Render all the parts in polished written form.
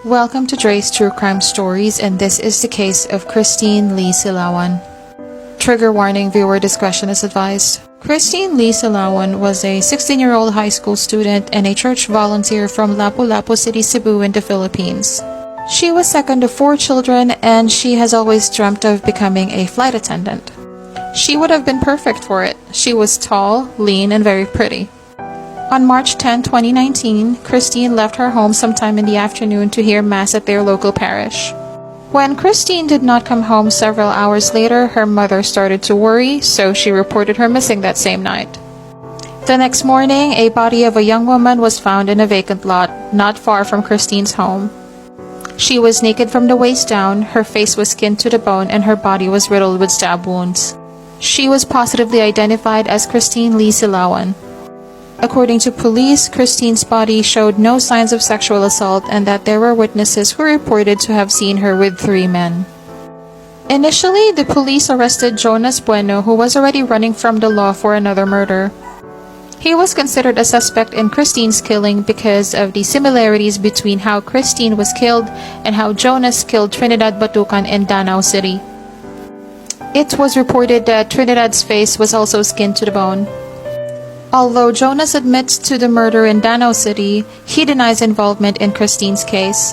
Welcome to Dre's True Crime Stories, and this is the case of Christine Lee Silawan. Trigger warning, viewer discretion is advised. Christine Lee Silawan was a 16-year-old high school student and a church volunteer from Lapu-Lapu City, Cebu in the Philippines. She was second of 4 children, and she has always dreamt of becoming a flight attendant. She would have been perfect for it. She was tall, lean, and very pretty. On March 10, 2019, Christine left her home sometime in the afternoon to hear Mass at their local parish. When Christine did not come home several hours later, her mother started to worry, so she reported her missing that same night. The next morning, a body of a young woman was found in a vacant lot not far from Christine's home. She was naked from the waist down, her face was skinned to the bone, and her body was riddled with stab wounds. She was positively identified as Christine Lee Silawan. According to police, Christine's body showed no signs of sexual assault and that there were witnesses who reported to have seen her with 3 men. Initially, the police arrested Jonas Bueno, who was already running from the law for another murder. He was considered a suspect in Christine's killing because of the similarities between how Christine was killed and how Jonas killed Trinidad Batucan in Danau City. It was reported that Trinidad's face was also skinned to the bone. Although Jonas admits to the murder in Danau City, he denies involvement in Christine's case.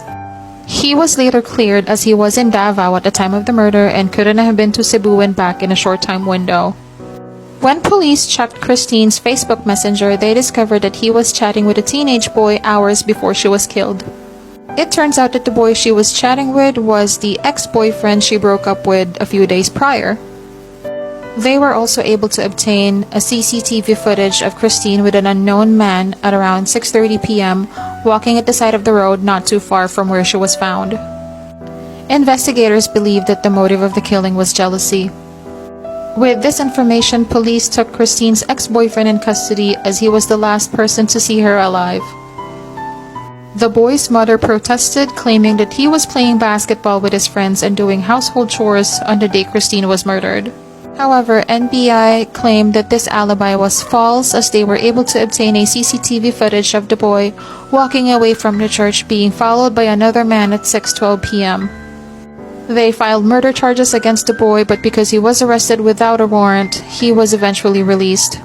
He was later cleared as he was in Davao at the time of the murder and couldn't have been to Cebu and back in a short time window. When police checked Christine's Facebook Messenger, they discovered that he was chatting with a teenage boy hours before she was killed. It turns out that the boy she was chatting with was the ex-boyfriend she broke up with a few days prior. They were also able to obtain a CCTV footage of Christine with an unknown man at around 6:30 p.m. walking at the side of the road not too far from where she was found. Investigators believe that the motive of the killing was jealousy. With this information, police took Christine's ex-boyfriend in custody as he was the last person to see her alive. The boy's mother protested, claiming that he was playing basketball with his friends and doing household chores on the day Christine was murdered. However, NBI claimed that this alibi was false as they were able to obtain a CCTV footage of the boy walking away from the church being followed by another man at 6:12 p.m. They filed murder charges against the boy, but because he was arrested without a warrant, he was eventually released.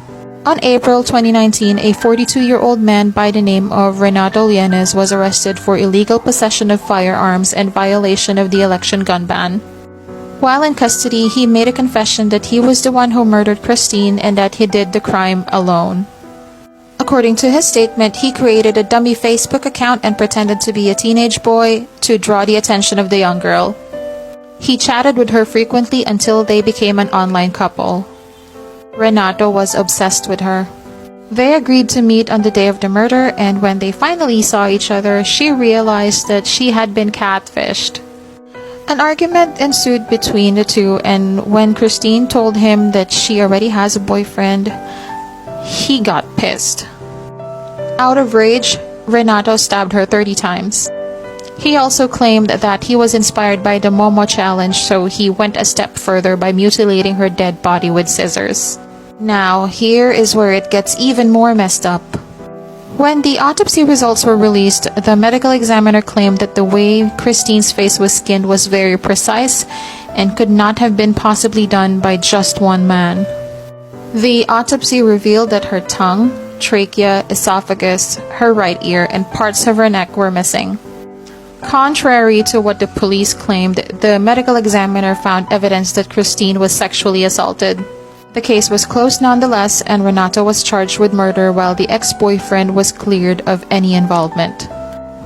On April 2019, a 42-year-old man by the name of Renato Lienes was arrested for illegal possession of firearms and violation of the election gun ban. While in custody, he made a confession that he was the one who murdered Christine and that he did the crime alone. According to his statement, he created a dummy Facebook account and pretended to be a teenage boy to draw the attention of the young girl. He chatted with her frequently until they became an online couple. Renato was obsessed with her. They agreed to meet on the day of the murder, and when they finally saw each other, she realized that she had been catfished. An argument ensued between the two, and when Christine told him that she already has a boyfriend, he got pissed. Out of rage, Renato stabbed her 30 times. He also claimed that he was inspired by the Momo challenge, so he went a step further by mutilating her dead body with scissors. Now, here is where it gets even more messed up. When the autopsy results were released, the medical examiner claimed that the way Christine's face was skinned was very precise and could not have been possibly done by just one man. The autopsy revealed that her tongue, trachea, esophagus, her right ear, and parts of her neck were missing. Contrary to what the police claimed, the medical examiner found evidence that Christine was sexually assaulted. The case was closed nonetheless, and Renato was charged with murder while the ex-boyfriend was cleared of any involvement.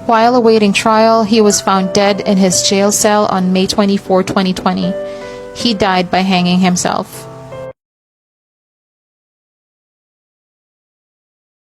While awaiting trial, he was found dead in his jail cell on May 24, 2020. He died by hanging himself.